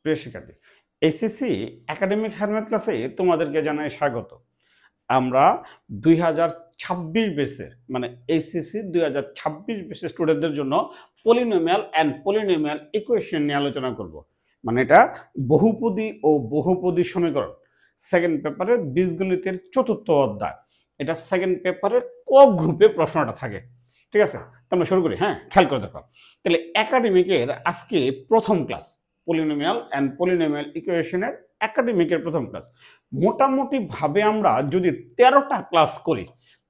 প্রিয় শিক্ষার্থী, HSC academic handmade ক্লাসে তোমাদেরকে জানাই স্বাগত। আমরা 2026 বেসের মানে এইচএসসি 2026 বেসের স্টুডেন্টদের জন্য পলিনোমিয়াল অ্যান্ড পলিনোমিয়াল ইকুয়েশন নিয়ে আলোচনা করব। মানে এটা বহুপদী ও বহুপদী সমীকরণ, সেকেন্ড পেপারের বীজগণিতের চতুর্থ অধ্যায়। এটা সেকেন্ড পেপারের ক গ্রুপে প্রশ্নটা থাকে। ঠিক আছে, তো আমরা শুরু করি। হ্যাঁ, খেয়াল করে দেখো। তাহলে একাডেমিকের আজকে প্রথম ক্লাস, পলিনোমিয়াল অ্যান্ড পলিনোমিয়াল ইকুয়েশনের একাডেমিকের প্রথম ক্লাস। মোটামুটি ভাবে আমরা যদি 13টা ক্লাস করি,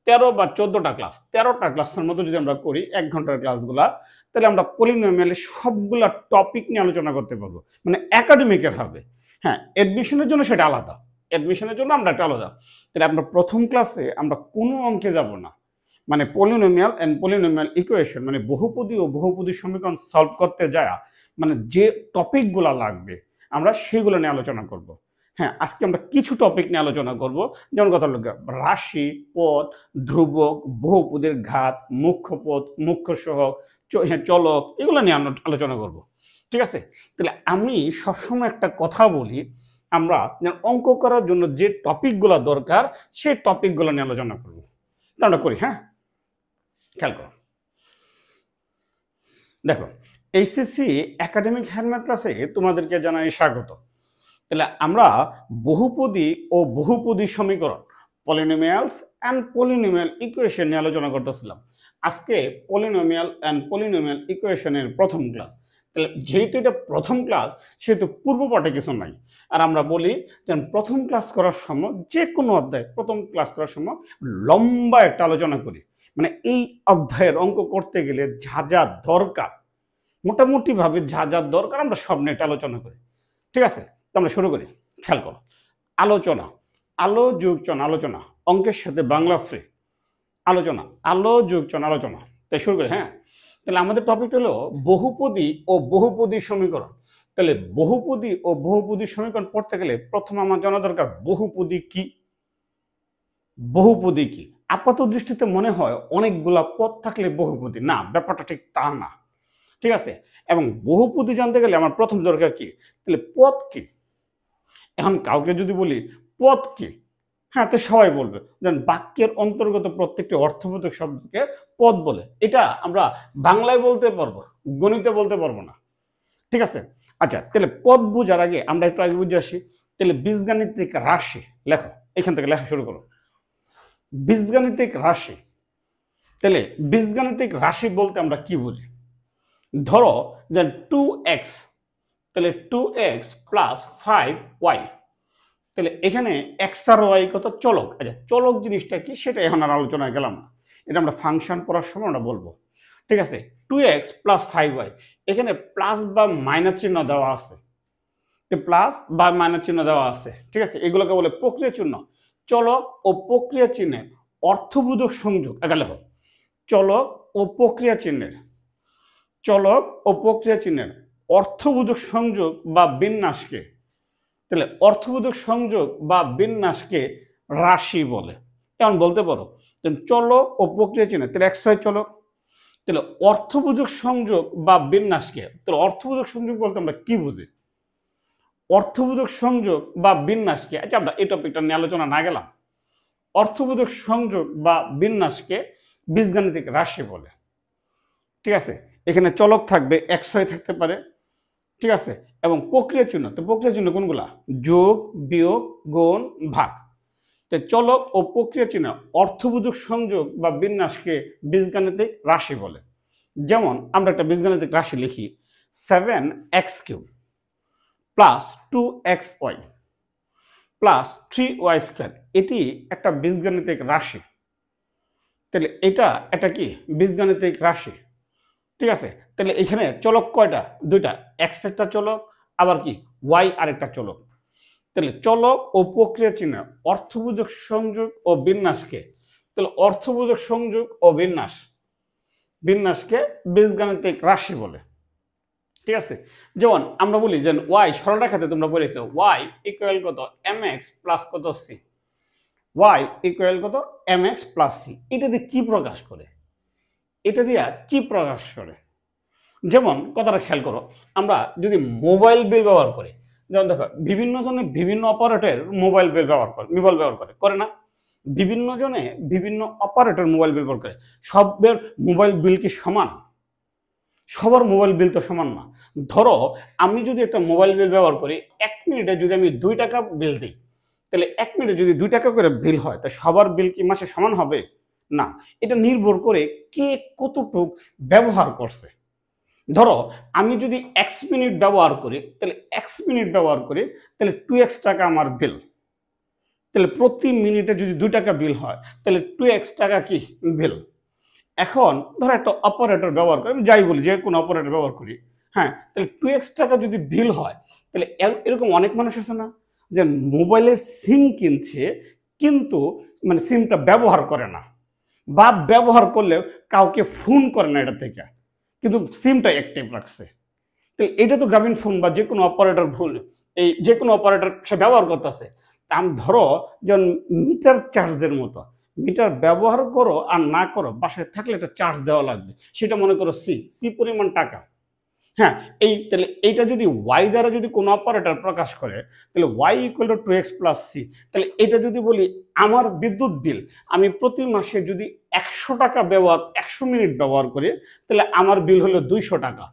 13 বা 14টা ক্লাস, 13টা ক্লাসের মতো যদি আমরা করি 1 ঘন্টার ক্লাসগুলা, তাহলে আমরা পলিনোমিয়ালের সবগুলা টপিক নিয়ে আলোচনা করতে পারবো। মানে একাডেমিকের হবে। হ্যাঁ, এডমিশনের জন্য সেটা আলাদা, এডমিশনের জন্য আমরা একটা আলাদা। তাহলে আমরা প্রথম ক্লাসে আমরা কোনো অঙ্কে যাব না, মানে পলিনোমিয়াল অ্যান্ড পলিনোমিয়াল ইকুয়েশন মানে বহুপদী ও বহুপদী সমীকরণ সলভ করতে যায় মানে যে টপিকগুলো লাগবে আমরা সেগুলো নিয়ে আলোচনা করব। হ্যাঁ, আজকে আমরা কিছু টপিক নিয়ে আলোচনা করব, যেমন কথা হলো রাশি, পদ, ধ্রুবক, বহুপদীর ঘাত, মুখ্য পদ, মুখ্য সহগ, চলক, এগুলো নিয়ে আমরা আলোচনা করব। ঠিক আছে, তাহলে আমি সবসময় একটা কথা বলি, আমরা অঙ্ক করার জন্য যে টপিকগুলো দরকার সেই টপিকগুলো নিয়ে আলোচনা করব। আমরা করি। হ্যাঁ, খেয়াল করো, দেখো এইচএসসি একাডেমিক হ্যান্ডমেড ক্লাসে তোমাদেরকে জানাই স্বাগত। তাহলে আমরা বহুপদী ও বহুপদী সমীকরণ, পলিনোমিয়ালস অ্যান্ড পলিনোমিয়াল ইকুয়েশন নিয়ে আলোচনা করতেছিলাম। আজকে পলিনোমিয়াল অ্যান্ড পলিনোমিয়াল ইকুয়েশনের প্রথম ক্লাস। তাহলে যেহেতু এটা প্রথম ক্লাস, সেহেতু পূর্ব পাঠে কিছু নাই। আর আমরা বলি যে প্রথম ক্লাস করার সময় যে কোনো অধ্যায় প্রথম ক্লাস করার সময় লম্বা একটা আলোচনা করি। মানে এই অধ্যায়ের অঙ্ক করতে গেলে যা যা দরকার, মোটামুটি ভাবে যা যা দরকার আমরা সব নিয়ে একটা আলোচনা করি। ঠিক আছে, তো আমরা শুরু করি। খেয়াল করো, আলোচনা, আলো যোগচন আলোচনা, অঙ্কের সাথে বাংলা ফ্রি আলোচনা, আলো যোগচন আলোচনা। তাই শুরু করি। হ্যাঁ, তাহলে আমাদের টপিক হলো বহুপদী ও বহুপদী সমীকরণ। তাহলে বহুপদী ও বহুপদী সমীকরণ পড়তে গেলে প্রথম আমার জানা দরকার বহুপদী কি। বহুপদী কি? আপাত দৃষ্টিতে মনে হয় অনেকগুলা পদ থাকলে বহুপদী, না, ব্যাপারটা ঠিক তা না। ঠিক আছে, এবং বহুপদী জানতে গেলে আমার প্রথম দরকার কি, তাহলে পদ কি। এখন কাউকে যদি বলি পদ কি, হ্যাঁ, তো সবাই বলবে যেন বাক্যের অন্তর্গত প্রত্যেকটি অর্থবোধক শব্দকে পদ বলে। এটা আমরা বাংলায় বলতে পারবো, গণিতে বলতে পারবো না। ঠিক আছে, আচ্ছা, তাহলে পদ বোঝার আগে আমরা একটু আগে বুঝে আসি। তাহলে বীজগাণিতিক রাশি লেখো, এখান থেকে লেখা শুরু করো। বীজগাণিতিক রাশি, তাহলে বীজগাণিতিক রাশি বলতে আমরা কি বুঝি? ধরো যে 2x, তাহলে 2x প্লাস 5y, তাহলে এখানে এক্স আর ওয়াই কত চলক। আচ্ছা, চলক জিনিসটা কি সেটা এখন আর আলোচনায় গেলাম না, এটা আমরা ফাংশন পড়ার সময় আমরা বলবো। ঠিক আছে, 2x প্লাস 5y, এখানে প্লাস বা মাইনাস চিহ্ন দেওয়া আছে, প্লাস বা মাইনাস চিহ্ন দেওয়া আছে। ঠিক আছে, এগুলোকে বলে প্রক্রিয়া চিহ্ন। চলক ও প্রক্রিয়া চিহ্নের অর্থবোধক সংযোগ, এখানে লেখো চলক ও প্রক্রিয়া চিহ্নের, চলক ও প্রক্রিয়া চিহ্নের অর্থবোধক সংযোগ বা বিন্যাসকে, তাহলে অর্থবোধক সংযোগ বা বিন্যাসকে রাশি বলে। কেমন বলতে পারো, চলক ও প্রক্রিয়া চিহ্ন, তাহলে এক্স ওয়াই চলক, তাহলে অর্থবোধক সংযোগ বা বিন্যাসকে, তাহলে অর্থবোধক সংযোগ বলতে আমরা কি বুঝি? অর্থবোধক সংযোগ বা বিন্যাসকে, আচ্ছা আমরা এই টপিকটা নিয়ে আলোচনা না গেলাম। অর্থবোধক সংযোগ বা বিন্যাসকে বীজগাণিতিক রাশি বলে। ঠিক আছে, এখানে চলক থাকবে, এক্স ওয়াই থাকতে পারে। ঠিক আছে, এবং প্রক্রিয়া চিহ্ন, তো প্রক্রিয়া চিহ্ন কোনগুলা? যোগ, বিয়োগ, গুণ, ভাগ। তো চলক ও প্রক্রিয়া চিহ্ন অর্থবোধক সংযোগ বা বিন্যাসকে বীজগাণিতিক রাশি বলে। যেমন আমরা একটা বীজগাণিতিক রাশি লিখি 7x³ plus 2xy plus 3y², এটি একটা বীজগাণিতিক রাশি। তাহলে এটা একটা কি বীজগাণিতিক রাশি। ঠিক আছে, তাহলে এখানে চলক কয়টা? দুইটা, এক্স একটা চলক, আবার কি ওয়াই আরেকটা চলক। তাহলে চলক ও প্রক্রিয়া চিহ্ন অর্থবোধক সংযোগ ও বিন্যাসকে, তাহলে অর্থবোধক সংযোগ ও বিন্যাস, বিন্যাসকে বীজগাণিতিক রাশি বলে। ঠিক আছে, যেমন আমরা বলি যে ওয়াই সরলরেখাতে তোমরা বলেছো ওয়াই ইকুয়াল কত mx প্লাস কত c, ওয়াই ইকুয়াল কত mx প্লাস c, এটা দিয়ে কি প্রকাশ করে? এটা দিয়ে কি প্রকাশ করে? যেমন কথাটা খেয়াল করো, আমরা যদি মোবাইল বিল ব্যবহার করি, যেমন দেখো বিভিন্ন জনে বিভিন্ন অপারেটর মোবাইল বিল ব্যবহার করে না? বিভিন্ন জনে বিভিন্ন অপারেটর মোবাইল বিল ব্যবহার করে। সবের মোবাইল বিল কি সমান? সবার মোবাইল বিল তো সমান না। ধরো আমি যদি একটা মোবাইল বিল ব্যবহার করি, 1 মিনিটে যদি আমি 2 টাকা বিল দিই, তাহলে 1 মিনিটে যদি 2 টাকা করে বিল হয়, তা সবার বিল কি মাসে সমান হবে? না, এটা নির্ভর করে কে কতটুকু ব্যবহার করছে। ধরো আমি যদি x মিনিট ব্যবহার করি, তাহলে তাহলে 2x টাকা আমার বিল। তাহলে প্রতি মিনিটে যদি 2 টাকা বিল হয়, তাহলে 2x টাকা কি বিল। এখন ধরো একটা অপারেটর ব্যবহার করি, আমি যাই বলি যে কোনো অপারেটর ব্যবহার করি, হ্যাঁ, তাহলে 2x টাকা যদি বিল হয়, তাহলে এরকম অনেক মানুষ আছে না যে মোবাইলের সিম কিনছে, কিন্তু মানে সিমটা ব্যবহার করে না, বা ব্যবহার করলেও কাউকে ফোন করে না এটা থেকে, কিন্তু সিমটা অ্যাক্টিভ রাখছে। তো এটা তো গ্রামীণ ফোন বা যে কোনো অপারেটর ভুল, এই যে কোনো অপারেটর সে ব্যবহার করতেছে। তা আমি ধরো যেমন মিটার চার্জের মতো, মিটার ব্যবহার করো আর না করো, বাসায় থাকলে একটা চার্জ দেওয়া লাগবে, সেটা মনে করো সি পরিমাণ টাকা। হ্যাঁ, তাহলে এইটা যদি ওয়াই দ্বারা যদি কোনো অপারেটর প্রকাশ করে, তাহলে Y equal to 2x plus C. তাহলে এটা যদি বলি আমার বিদ্যুৎ বিল, আমি প্রতি মাসে যদি 100 মিনিট ব্যবহার করি, তাহলে আমার বিল হলো 200 টাকা।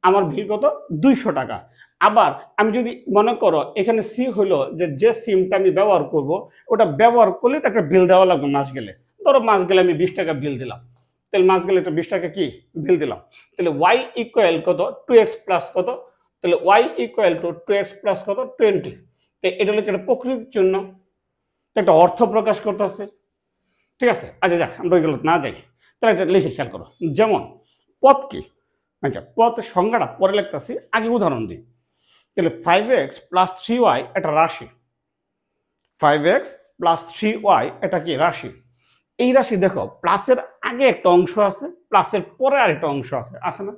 আমার বিল কত? 200 টাকা। আবার আমি যদি মনে করো এখানে সি হলো যে সিমটা আমি ব্যবহার করব, ওটা ব্যবহার করলে তো একটা বিল দেওয়া লাগবে মাস গেলে। ধরো মাস গেলে আমি 20 টাকা বিল দিলাম, তাহলে মাস গেলে একটা 20 টাকা কি বিল দিলাম। তাহলে ওয়াই ইকুয়াল কত? 2x প্লাস কত? তাহলে Y equal to 2x plus কত? 20। তো এটা হলো একটা প্রকৃতির জন্য একটা অর্থ প্রকাশ করতেছে। ঠিক আছে, আচ্ছা যাক, আমরা ওইগুলো না যাই, তাহলে এটা লিখে খেয়াল করো। যেমন পদ কি? আচ্ছা, পদের সংজ্ঞাটা পরে লিখতেছি, আগে উদাহরণ দিই। তাহলে 5x প্লাস 3y এটা রাশি। 5x প্লাস 3y এটা কি রাশি? এই রাশি দেখো প্লাসের আগে একটা অংশ আছে, প্লাসের পরে আরেকটা অংশ আছে, আছে না?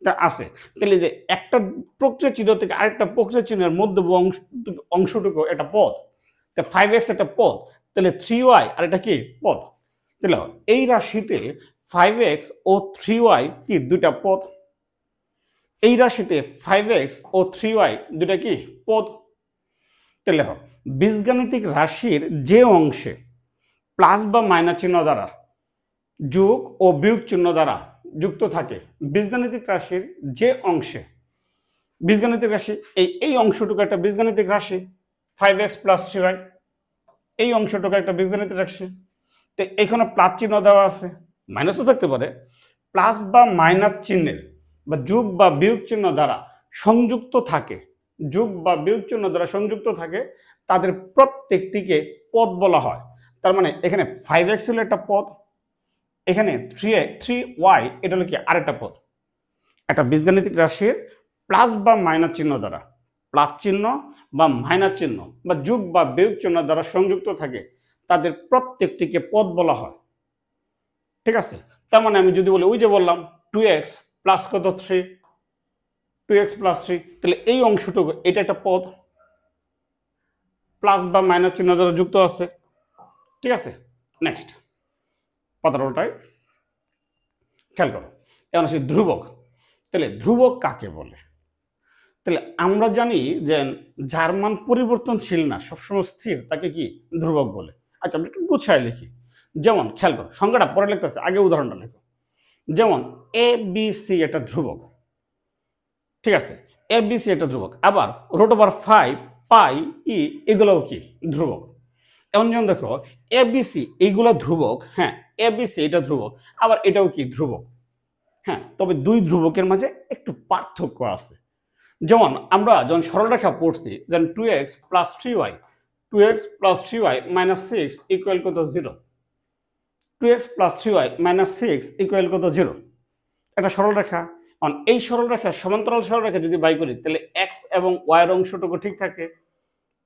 তা আছে। তাহলে যে একটা প্রক্রিয়া চিহ্ন থেকে আরেকটা প্রক্রিয়া চিহ্নের মধ্যে অংশটুকু এটা পদ। তা 5x একটা পদ, তাহলে 3y আর এটা কি পদ। তাহলে এই রাশিতে 5x ও 3y কি দুইটা পদ। এই রাশিতে 5x ও 3y দুইটা কি পদ। তাহলে বীজগাণিতিক রাশির যে অংশে প্লাস বা মাইনাস চিহ্ন দ্বারা যোগ ও বিয়োগ চিহ্ন দ্বারা যুক্ত থাকে, বীজগাণিতিক রাশির যে অংশে, বীজগাণিতিক রাশি এই অংশটুকু একটা বীজগাণিতিক রাশি 5x প্লাস 3y, এই অংশটুকু একটা বীজগাণিতিক রাশি। তো এখানে প্লাস চিহ্ন দেওয়া আছে, মাইনাসও থাকতে পারে। প্লাস বা মাইনাস চিহ্নের বা যোগ বা বিয়োগ চিহ্ন দ্বারা সংযুক্ত থাকে, যোগ বা বিয়োগ চিহ্ন দ্বারা সংযুক্ত থাকে, তাদের প্রত্যেকটিকে পদ বলা হয়। তার মানে এখানে 5x হলো একটা পদ, এখানে 3y এটা হলো কি আরেকটা পদ। একটা বীজগাণিতিক রাশির প্লাস বা মাইনাস চিহ্ন দ্বারা, প্লাস চিহ্ন বা মাইনাস চিহ্ন বা যোগ বা বিয়োগ চিহ্ন দ্বারা সংযুক্ত থাকে, তাদের প্রত্যেকটিকে পদ বলা হয়। ঠিক আছে, তার মানে আমি যদি বলি ওই যে বললাম 2x প্লাস কত 3, 2x প্লাস 3, তাহলে এই অংশটুকু এটা একটা পদ, প্লাস বা মাইনাস চিহ্ন দ্বারা যুক্ত আছে। ঠিক আছে, নেক্সট পদার্থটাই খেয়াল করো। এখন আসি ধ্রুবক। তাহলে ধ্রুবক কাকে বলে? তাহলে আমরা জানি যে যার মান পরিবর্তনশীল না, সবসময় স্থির, তাকে কি ধ্রুবক বলে। আচ্ছা, আমরা একটু গুছায় লিখি। যেমন খেয়াল করো, সংখ্যাটা পরে লিখতেছে, আগে উদাহরণটা লেখো। যেমন এ বি সি একটা ধ্রুবক। ঠিক আছে, এ বি সি একটা ধ্রুবক। আবার √5 পাই ই এগুলোও কি ধ্রুবক। এমন যেমন দেখো এ বি সি এইগুলো ধ্রুবক, হ্যাঁ, এ বি সি এটা ধ্রুবক, আবার এটাও কি ধ্রুবক। হ্যাঁ, তবে দুই ধ্রুবকের মাঝে একটু পার্থক্য আছে। যেমন আমরা যখন সরলরেখা পড়ছি, যেমন 2x plus 3y, 2x plus 3y minus 6 equal কত 0, 2x plus 3y minus 6 equal কত 0, একটা সরলরেখা। এই সরলরেখার সমান্তরাল সরলরেখা যদি বাই করি, তাহলে x এবং y এর অংশটুকু ঠিক থাকে,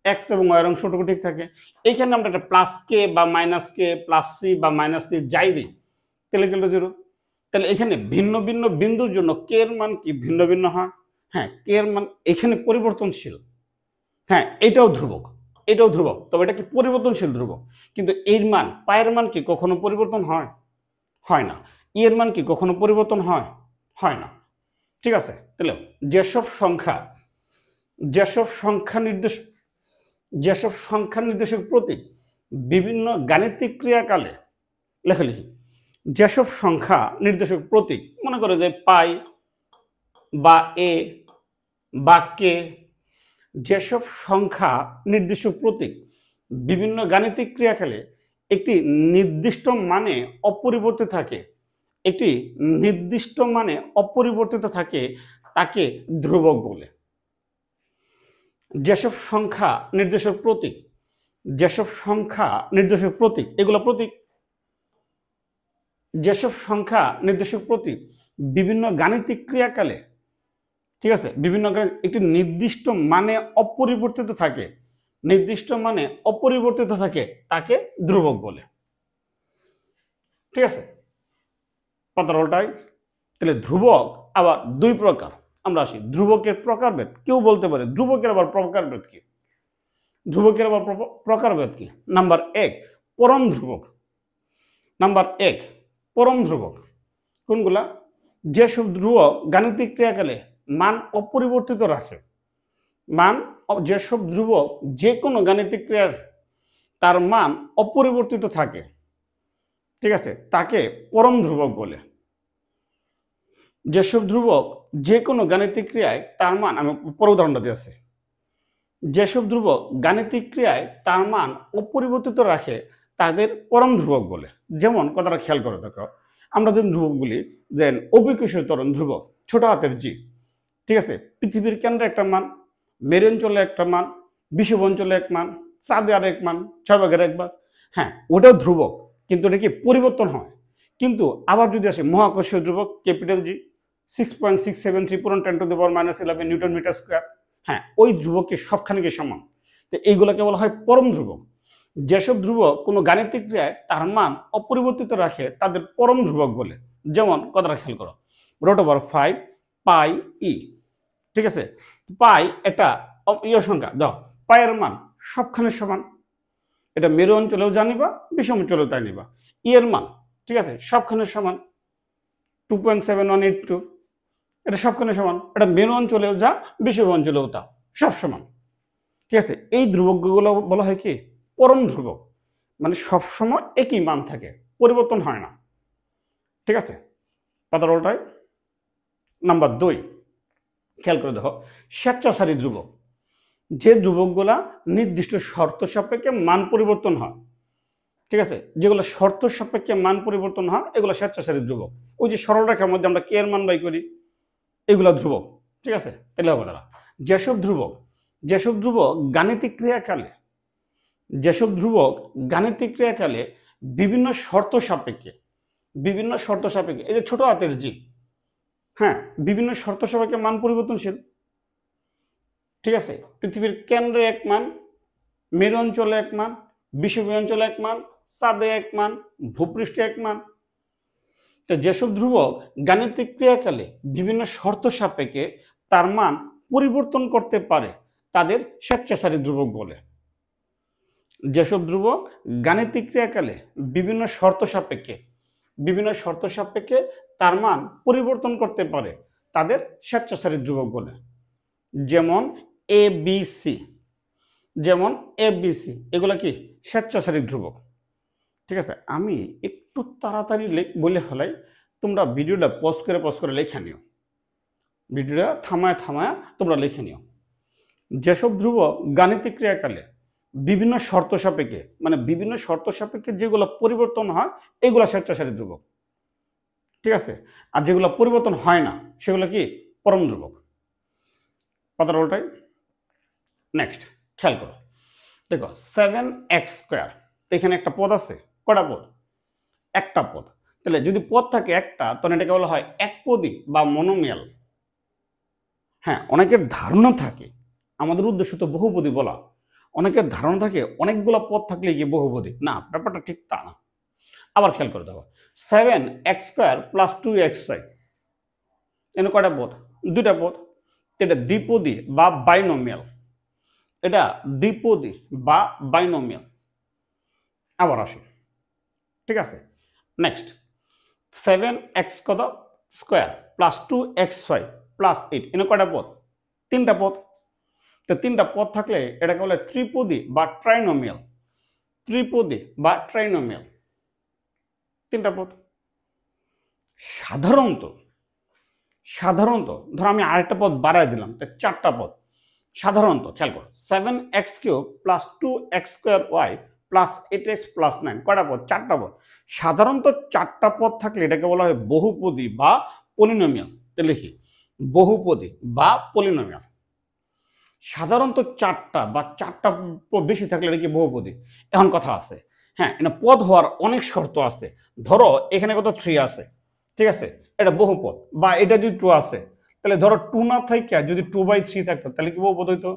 x এবং y এর অংশটুকু ঠিক থাকে। এইখানে আমরা একটা প্লাস কে বা মাইনাস কে, প্লাস সি বা মাইনাস সি যাই দিই, তাহলে গেল 0। তাহলে এখানে ভিন্ন ভিন্ন বিন্দুর জন্য কে এর মান কি ভিন্ন ভিন্ন হয়। হ্যাঁ, কে এর মান এখানে পরিবর্তনশীল। হ্যাঁ, এটাও ধ্রুবক, এটাও ধ্রুবক, তবে এটা কি পরিবর্তনশীল ধ্রুবক। কিন্তু এর মান পায়ের মান কি কখনো পরিবর্তন হয়? হয় না। এর মান কি কখনো পরিবর্তন হয়? হয় না। ঠিক আছে, তাহলে যেসব সংখ্যা যেসব সংখ্যা নির্দেশক প্রতীক বিভিন্ন গাণিতিক ক্রিয়াকালে লেখালেখি, যেসব সংখ্যা নির্দেশক প্রতীক, মনে করো যে পাই বা এ বা কে, যেসব সংখ্যা নির্দেশক প্রতীক বিভিন্ন গাণিতিক ক্রিয়াকালে একটি নির্দিষ্ট মানে অপরিবর্তিত থাকে, তাকে ধ্রুবক বলে। যেসব সংখ্যা নির্দেশক প্রতীক এগুলো প্রতীক, যেসব সংখ্যা নির্দেশক প্রতীক বিভিন্ন গাণিতিক ক্রিয়াকালে, ঠিক আছে, একটি নির্দিষ্ট মানে অপরিবর্তিত থাকে তাকে ধ্রুবক বলে। ঠিক আছে, পাতারোলটাই। তাহলে ধ্রুবক আবার দুই প্রকার। আমরা আসি ধ্রুবকের প্রকারভেদ। কেউ বলতে পারে ধ্রুবকের আবার প্রকারভেদ কি? নাম্বার 1 পরম ধ্রুবক। কোনগুলা? যেসব ধ্রুবক গাণিতিক ক্রিয়াকালে মান অপরিবর্তিত রাখে, যেসব ধ্রুবক যে কোনো গাণিতিক ক্রিয়ার তার মান অপরিবর্তিত থাকে, ঠিক আছে, তাকে পরম ধ্রুবক বলে। যেসব ধ্রুবক যে কোনো গাণিতিক ক্রিয়ায় তার মান, আমি পরে উদাহরণটা দিয়েছি, যেসব ধ্রুবক গাণিতিক ক্রিয়ায় তার মান অপরিবর্তিত রাখে তাদের পরম ধ্রুবক বলে। যেমন কথাটা খেয়াল করে দেখো, আমরা যে ধ্রুবক বলি যে অভিকর্ষীয় ত্বরণ ধ্রুবক, ছোট হাতের জি, ঠিক আছে, পৃথিবীর কেন্দ্রে একটা মান, মেরু অঞ্চলে একটা মান, বিষুব অঞ্চলে এক মান, চাঁদে আর এক মান, 6/1 বার। হ্যাঁ, ওটাও ধ্রুবক, কিন্তু এটা কি পরিবর্তন হয়। কিন্তু আবার যদি আসে মহাকর্ষীয় ধ্রুবক capital G, 6.673 × 10⁻11 newton metre square. হ্যাঁ, ওই ধ্রুবককে সবখানে সমান। তো এইগুলোকে বলা হয় পরম ধ্রুবক। যেসব ধ্রুবক কোনো গাণিতিক ক্রিয়ায় তার মান অপরিবর্তিত রাখে তাদের পরম ধ্রুবক বলে। যেমন কথাটা খেয়াল করো, √5 পাই ই, ঠিক আছে, পাই একটা সংখ্যা, দাও পায়ের মান সবখানে সমান, এটা মেরু অঞ্চলেও জানিবা, বিষম অঞ্চলেও তাই নিবা। ই এর মান, ঠিক আছে, সবখানে সমান 2.7182, এটা সবখানে সমান, এটা মেরু অঞ্চলেও যা, বিষম অঞ্চলেও তা, সব সমান। ঠিক আছে, এই ধ্রুবকগুলো বলা হয় কি পরম ধ্রুবক, মানে সবসময় একই মান থাকে, পরিবর্তন হয় না। ঠিক আছে, পাতার উল্টায়। নাম্বার 2 খেয়াল করে দেখো, স্বেচ্ছাচারী ধ্রুবক। যে ধ্রুবকগুলা নির্দিষ্ট শর্ত সাপেক্ষে মান পরিবর্তন হয়, ঠিক আছে, যেগুলো শর্ত সাপেক্ষে মান পরিবর্তন হয় এগুলো স্বেচ্ছাচারী ধ্রুবক। ওই যে সরল রেখার মধ্যে আমরা কে এর মান বাই করি, এগুলো ধ্রুবক। ঠিক আছে, তাহলে হবে না। যেসব ধ্রুবক গাণিতিক ক্রিয়াকালে বিভিন্ন শর্ত সাপেক্ষে, এই যে ছোট হাতের জি, হ্যাঁ, বিভিন্ন শর্ত সাপেক্ষে মান পরিবর্তনশীল। ঠিক আছে, পৃথিবীর কেন্দ্রে এক মান, মেরু অঞ্চলে এক মান, বিষুবীয় অঞ্চলে এক মান, চাঁদে এক মান, ভূপৃষ্ঠে এক মান। তো যেসব ধ্রুবক গাণিতিক ক্রিয়াকালে বিভিন্ন শর্ত সাপেক্ষে তার মান পরিবর্তন করতে পারে তাদের স্বেচ্ছাচারী ধ্রুবক বলে। যেসব ধ্রুবক গাণিতিক ক্রিয়াকালে বিভিন্ন শর্ত সাপেক্ষে তার মান পরিবর্তন করতে পারে তাদের স্বেচ্ছাচারী ধ্রুবক বলে। যেমন এ বি সি, এগুলা কি স্বেচ্ছাচারী ধ্রুবক। ঠিক আছে, আমি একটু তাড়াতাড়ি বলে ফেলাই, তোমরা ভিডিওটা পজ করে লেখা নিও, ভিডিওটা থামায় তোমরা লিখে নিও। যেসব ধ্রুবক গাণিতিক ক্রিয়াকালে বিভিন্ন শর্ত সাপেক্ষে যেগুলো পরিবর্তন হয় এগুলো স্বেচ্ছাচারী ধ্রুবক। ঠিক আছে, আর যেগুলো পরিবর্তন হয় না সেগুলো কি পরম ধ্রুবক। পাতার উল্টাই। নেক্সট খেয়াল করো, দেখো 7x², এখানে একটা পদ আছে, কটা পদ? একটা পদ। তাহলে যদি পদ থাকে একটা, তাহলে এটাকে বলা হয় একপদী বা মনোমিয়াল। হ্যাঁ, অনেকের ধারণা থাকে, আমাদের উদ্দেশ্য তো বহুপদী বলা, অনেকের ধারণা থাকে অনেকগুলো পদ থাকলে কি বহুপদী। না, ব্যাপারটা ঠিক তা না। আবার খেয়াল করে দেখো, 7x² + 2xy, এখানে কয়টা পদ? দুইটা পদ। এটা দ্বিপদী বা বাইনোমিয়াল, আবার আসে। ঠিক আছে, নেক্সট 7x² + 2xy + 8, এখানে কয়টা পদ? তিনটা পদ। তো তিনটা পদ থাকলে এটাকে বলে ত্রিপদী বা ট্রাইনোমিয়াল। ত্রিপদী বা ট্রাইনোমিয়াল, তিনটা পদ। সাধারণত সাধারণত ধর আমি আরেকটা পদ বাড়াই দিলাম, তো চারটা পদ। সাধারণত খেয়াল করো, 7x³ plus 2x² plus 8x plus 9, কয়টা পদ? চারটা পদ। সাধারণত চারটা পদ থাকলে এটাকে বলা হয় বহুপদী বা পলিনোমিয়াল। তো লিখি বহুপদী বা পলিনোমিয়াল। সাধারণত চারটা বা চারটা বেশি থাকলে এটা কি বহুপদী। এখন কথা আছে, হ্যাঁ, এটা পদ হওয়ার অনেক শর্ত আছে। ধরো এখানে কত 3 আছে, ঠিক আছে, এটা বহুপদ। বা এটা যদি 2 আছে, তাহলে ধরো 2 না থাকে যদি 2/3 থাকতো তাহলে কি বহুপদ হইতো?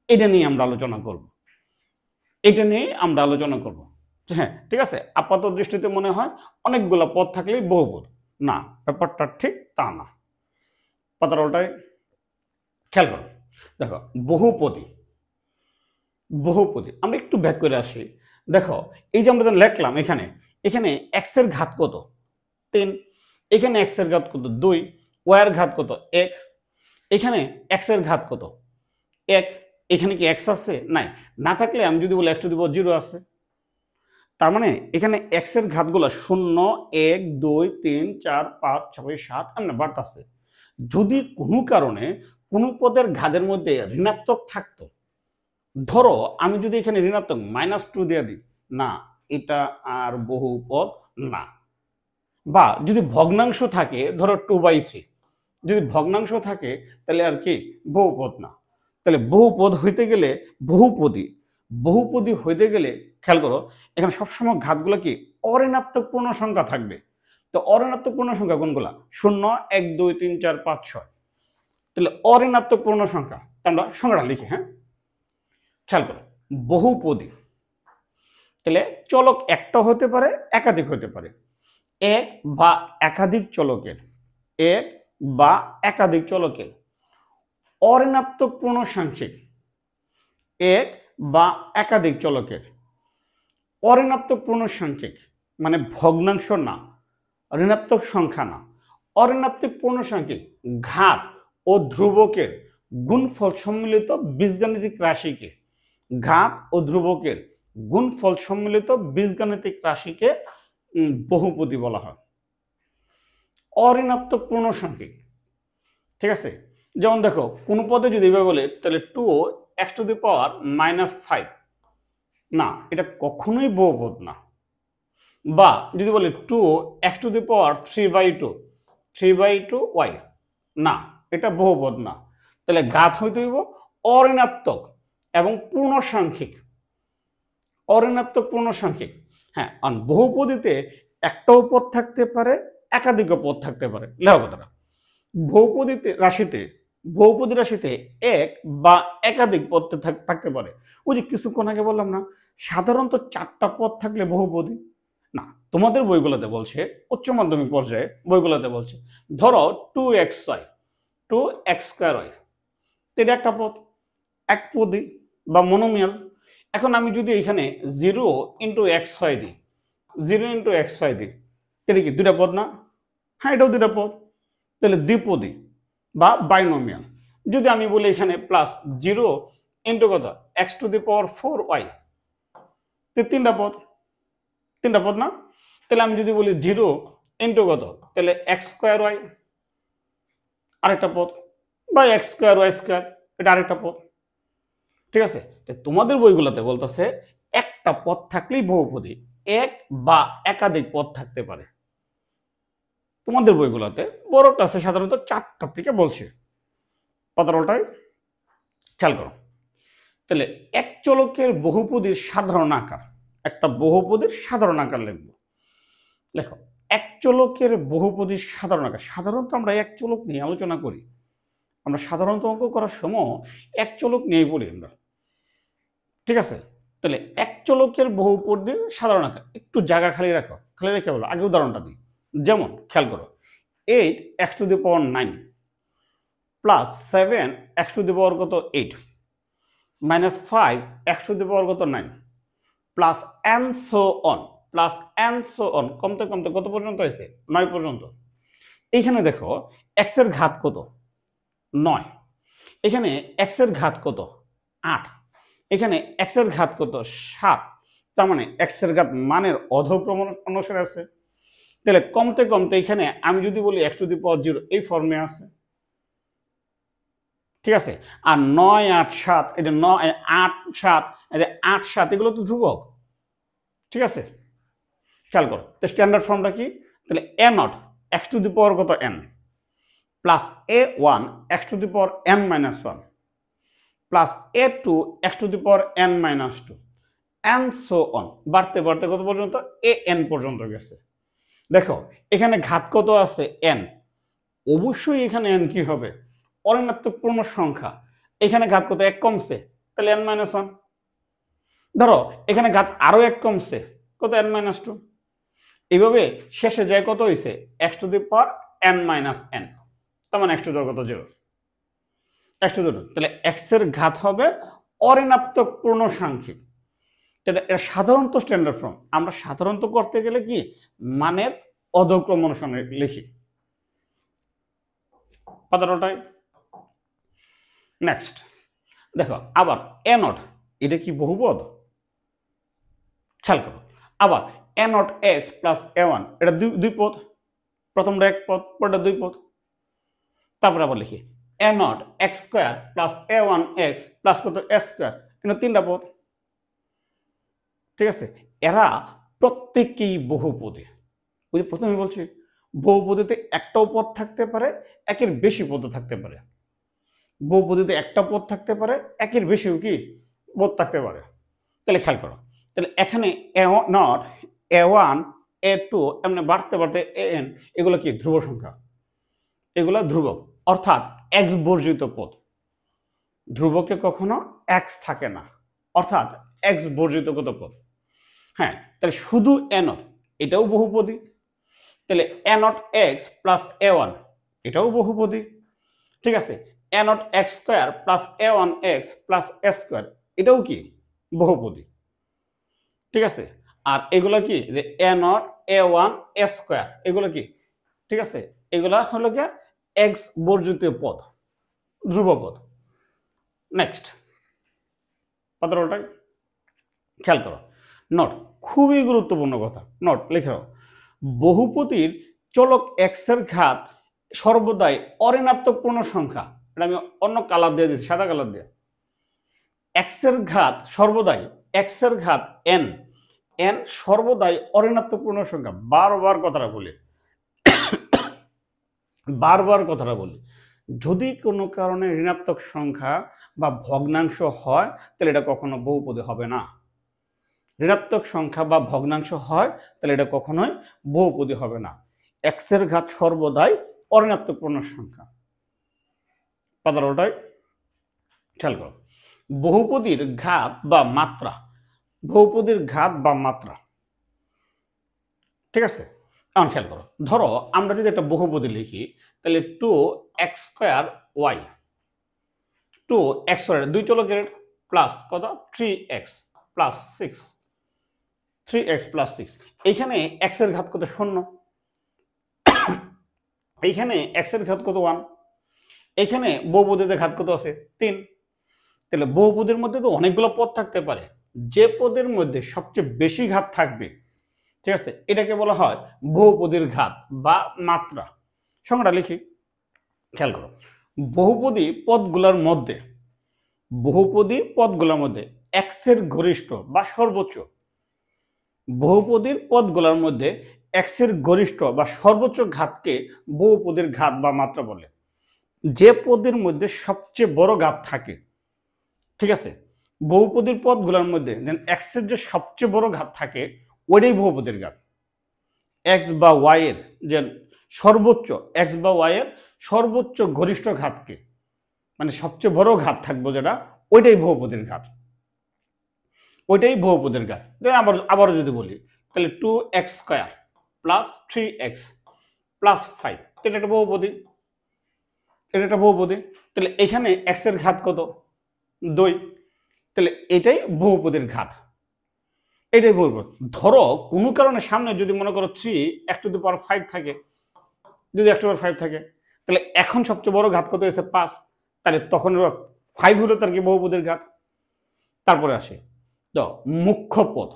এটা নিয়ে আমরা আলোচনা করব, এটা নিয়ে আমরা আলোচনা করব। হ্যাঁ, ঠিক আছে। আপাত দৃষ্টিতে মনে হয় অনেকগুলো পদ থাকলেই বহুপদ, না, ব্যাপারটা ঠিক তা না। পাতার ওটাই খেয়াল করো, দেখো বহুপদী। বহুপদী আমরা একটু ব্যাক করে আসি। দেখো এই যে আমরা লিখলাম এখানে, এখানে x এর ঘাত কত? 3। এখানে x এর ঘাত কত? 2। y এর ঘাত কত? 1। এখানে x এর ঘাত কত? 1। এখানে কি x আছে? নাই। না থাকলে আমি যদি বলি x⁴ আছে। তার মানে এখানে x এর ঘাতগুলো 0, 1, 2, 3, 4, 5, 6, 7 এমন বাড়তেছে। যদি কোনো কারণে কোনো পদের ঘাতের মধ্যে ঋণাত্মক থাকতো, ধরো আমি যদি এখানে ঋণাত্মক -2 দিয়ে দিই, না, এটা আর বহুপদ না। বা যদি ভগ্নাংশ থাকে, ধরো 2/3, যদি ভগ্নাংশ থাকে তাহলে আর কি বহুপদ না। তাহলে বহুপদ হইতে গেলে বহুপদী হইতে গেলে খেয়াল করো, এখানে সবসময় ঘাতগুলো কি অঋণাত্মক পূর্ণ সংখ্যা থাকবে। তো অঋণাত্মক পূর্ণ সংখ্যা কোনগুলা? 0, 1, 2, 3, 4, 5, 6। তাহলে অঋণাত্মক পূর্ণ সংখ্যা, আমরা সংখ্যাটা লিখি। হ্যাঁ, খেয়াল করো, বহুপদী তাহলে চলক একটা হতে পারে, একাধিক হতে পারে। এক বা একাধিক চলকের, এক বা একাধিক চলকের অঋণাত্মক পূর্ণসাংখ্যিক, এক বা একাধিক চলকের অঋণাত্মক পূর্ণসাংখ্যিক মানে ভগ্নাংশ না, ঋণাত্মক সংখ্যা না, অঋণাত্মক পূর্ণসাংখ্যিক ঘাত ও ধ্রুবকের গুণফল সম্মিলিত বীজগাণিতিক রাশিকে, ঘাত ও ধ্রুবকের গুণফল সম্মিলিত বীজগাণিতিক রাশিকে বহুপদী বলা হয়। অঋণাত্মক পূর্ণসাংখ্যিক, ঠিক আছে। যেমন দেখো কোন পদে যদি এভাবে বলে, তাহলে 2x⁻⁻5, না, এটা কখনোই বহুপদ না। বা যদি বলে 2x⁻3/2 না, এটা বহুপদ না। তাহলে ঘাত হইতে হইব অঋণাত্মক এবং পূর্ণসাংখ্যিক, অঋণাত্মক পূর্ণসাংখ্যিক। হ্যাঁ, আর বহুপদীতে একটাও পদ থাকতে পারে, একাধিক পদ থাকতে পারে। লেখো কথাটা, বহুপদী রাশিতে এক বা একাধিক পদ থাকতে পারে। ওই যে কিছুক্ষণ আগে বললাম না, সাধারণত চারটা পদ থাকলে বহুপদী না। তোমাদের বইগুলোতে বলছে, উচ্চ মাধ্যমিক পর্যায়ে বইগুলোতে বলছে, ধরো 2xy 2x²y, এটা একটা পদ, একপদী বা মনোমিয়াল। এখন আমি যদি এখানে 0 × xy দিই, 0 × xy দিই, তাহলে কি দুটা পদ না? হ্যাঁ, এটাও দুটা পদ, তাহলে দ্বিপদী বা বাইনোমিয়াল। যদি আমি বলি এখানে +0 × কত x⁴y, তিনটা পদ, তিনটা পদ না? তাহলে আমি যদি বলি 0 × কত, তাহলে x²y, আরেকটা পদ, বা x²y², এটা আরেকটা পদ, ঠিক আছে। তোমাদের বইগুলোতে বলতেছে একটা পদ থাকলেই বহুপদী, এক বা একাধিক পদ থাকতে পারে। তোমাদের বইগুলোতে বড় ক্লাসে সাধারণত 4টা থেকে বলছে। পাতারোটাই খেয়াল করো, তাহলে এক চলকের বহুপদীর সাধারণ আকার, একটা বহুপদীর সাধারণ আকার লিখব। লেখো, এক চলকের বহুপদীর সাধারণ আকার। সাধারণত আমরা এক চলক নিয়ে আলোচনা করি, আমরা সাধারণত অঙ্ক করার সময় এক চলক নিয়েই পড়ি আমরা, ঠিক আছে। তাহলে এক চলকের বহুপদীর সাধারণ আকার, একটু জায়গা খালি রাখো, খালি রেখে বলো। আগে উদাহরণটা দিই, যেমন খেয়াল করো, 8x⁹ plus 7x⁸ 8 -5x⁹ 9 plus and so on কমতে কমতে কত পর্যন্ত হয়েছে? 9 পর্যন্ত। এইখানে দেখো x এর ঘাত কত? 9। এখানে x এর ঘাত কত? 8, এখানে x এর ঘাত কত 7, তার মানে x এর ঘাত মানের অধক্রম অনুসারে আছে। তাহলে কমতে কমতে এখানে আমি যদি বলি x টু দি পাওয়ার 0 এই ফর্মে আছে, ঠিক আছে। আর 9 8 7 এটা 9 8 7 এই যে 8 7 এগুলো তো ধ্রুবক, ঠিক আছে। খেয়াল করো তো স্ট্যান্ডার্ড ফর্মটা কি, তাহলে a nought x to the power কত n plus a1 x to the power n minus 1 plus a2 x to the power n minus 2 and so on, বাড়তে বাড়তে কত পর্যন্ত an পর্যন্ত গেছে। দেখো এখানে ঘাত কত আছে n, অবশ্যই এখানে n কি হবে অঋণাত্মক পূর্ণ সংখ্যা, এখানে ঘাত কত 1 কমছে তাহলে n মাইনাস 1, ধরো এখানে ঘাত আরো 1 কমছে কত n মাইনাস 2, এইভাবে শেষে যায় কত হইছে x to the power n minus n, তার মানে x টু দি পাওয়ার কত 0, x টু দি পাওয়ার, তাহলে x এর ঘাত হবে অঋণাত্মক পূর্ণ সাংখ্যিক। এটা সাধারণত স্ট্যান্ডার্ড ফর্ম, আমরা সাধারণত করতে গেলে কি মানের অধক্রম অনুসারে লিখি পাতাটাই। নেক্সট দেখো আবার a নট এটা কি বহুপদ, খেয়াল করো আবার a nought x plus a1 এটা দুই পদ, প্রথমটা এক পদ পরটা দুই পদ, তারপরে আবার লিখি a nought x square plus a1 x plus কত s স্কয়ার, এটা তিনটা পদ, ঠিক আছে। এরা প্রত্যেককেই বহুপদী, ওই যে প্রথমে বলছি বহুপদীতে একটাও পদ থাকতে পারে একের বেশি পদ থাকতে পারে, বহুপদীতে একটা পদ থাকতে পারে একের বেশিও কি পদ থাকতে পারে। তাহলে খেয়াল করো, তাহলে এখানে a নট a1 a2 এমনি বাড়তে বাড়তে an এগুলো কি ধ্রুব সংখ্যা, এগুলো ধ্রুবক, অর্থাৎ x বর্জিত পদ, ধ্রুবকে কখনো x থাকে না, অর্থাৎ x বর্জিত কত পদ। হ্যাঁ তাহলে শুধু a নট এটাও বহুপদী, তাহলে a nought x plus a1 এটাও বহুপদী, ঠিক আছে। a nought x square plus a1 x plus s square এটাও কি বহুপদী, ঠিক আছে। আর এগুলো কি যে a not a1 s square এগুলো কি, ঠিক আছে, এগুলা হলো কি x বর্জিত পদ, ধ্রুবপদ। নেক্সট পাতাটাই খেয়াল করো, নোট খুবই গুরুত্বপূর্ণ কথা, নোট লিখে রাখো, বহুপদীর চলক x এর ঘাত সর্বদাই অঋণাত্মক পূর্ণ সংখ্যা, এটা আমি অন্য কালার দিয়ে দিচ্ছি সাদা কালার দিয়ে, x এর ঘাত সর্বদাই x এর ঘাত n n সর্বদাই অঋণাত্মক পূর্ণ সংখ্যা, বারবার কথাটা বলি বারবার কথাটা বলি, যদি কোনো কারণে ঋণাত্মক সংখ্যা বা ভগ্নাংশ হয় তাহলে এটা কখনো বহুপদী হবে না, ঋণাত্মক সংখ্যা বা ভগ্নাংশ হয় তাহলে এটা কখনোই বহুপদী হবে না, x এর ঘাত সর্বদাই অঋণাত্মক পূর্ণ সংখ্যা। পাতাটাই খেয়াল করো, বহুপদীর ঘাত বা মাত্রা, বহুপদীর ঘাত বা মাত্রা, ঠিক আছে। এখন খেয়াল করো, ধরো আমরা যদি একটা বহুপদী লিখি তাহলে 2x square y, 2x square দুই চলকের প্লাস কত 3x প্লাস 6, 3x প্লাস 6, এইখানে x এর ঘাত কত 0, এইখানে x এর ঘাত কত 1, এইখানে বহুপদীতে ঘাত কত আছে 3, তাহলে বহুপদীর মধ্যে তো অনেকগুলো পদ থাকতে পারে, যে পদের মধ্যে সবচেয়ে বেশি ঘাত থাকবে, ঠিক আছে, এটাকে বলা হয় বহুপদীর ঘাত বা মাত্রা। সংখ্যাটা লিখি, খেয়াল করো, বহুপদী পদগুলোর মধ্যে, বহুপদী পদগুলোর মধ্যে x এর গরিষ্ঠ বা সর্বোচ্চ, বহুপদীর পদগুলোর মধ্যে x এর গরিষ্ঠ বা সর্বোচ্চ ঘাতকে বহুপদীর ঘাত বা মাত্রা বলে, যে পদের মধ্যে সবচেয়ে বড় ঘাত থাকে, ঠিক আছে, বহুপদীর পদগুলোর মধ্যে x এর যে সবচেয়ে বড় ঘাত থাকে ওইটাই বহুপদীর ঘাত, x বা y এর যে সর্বোচ্চ, x বা y এর সর্বোচ্চ গরিষ্ঠ ঘাতকে, মানে সবচেয়ে বড় ঘাত থাকবো যেটা ওইটাই বহুপদীর ঘাত, ওইটাই বহুপদীর ঘাত। আবার যদি বলি তাহলে 2x square plus 3x plus 5 এটা একটা বহুপদী, এটা একটা বহুপদী, তাহলে এখানে x এর ঘাত কত 2, তাহলে এটাই বহুপদীর ঘাত, এটাই বহুপদ। ধরো কোনো কারণে সামনে যদি মনে করো 3x টু দি পাওয়ার 5 থাকে, যদি x টু দি পাওয়ার 5 থাকে তাহলে এখন সবচেয়ে বড় ঘাত কত হয়েছে 5, তাহলে তখন 5 হলো তার কি বহুপদীর ঘাত, তারপরে আসে তো মুখ্য পদ।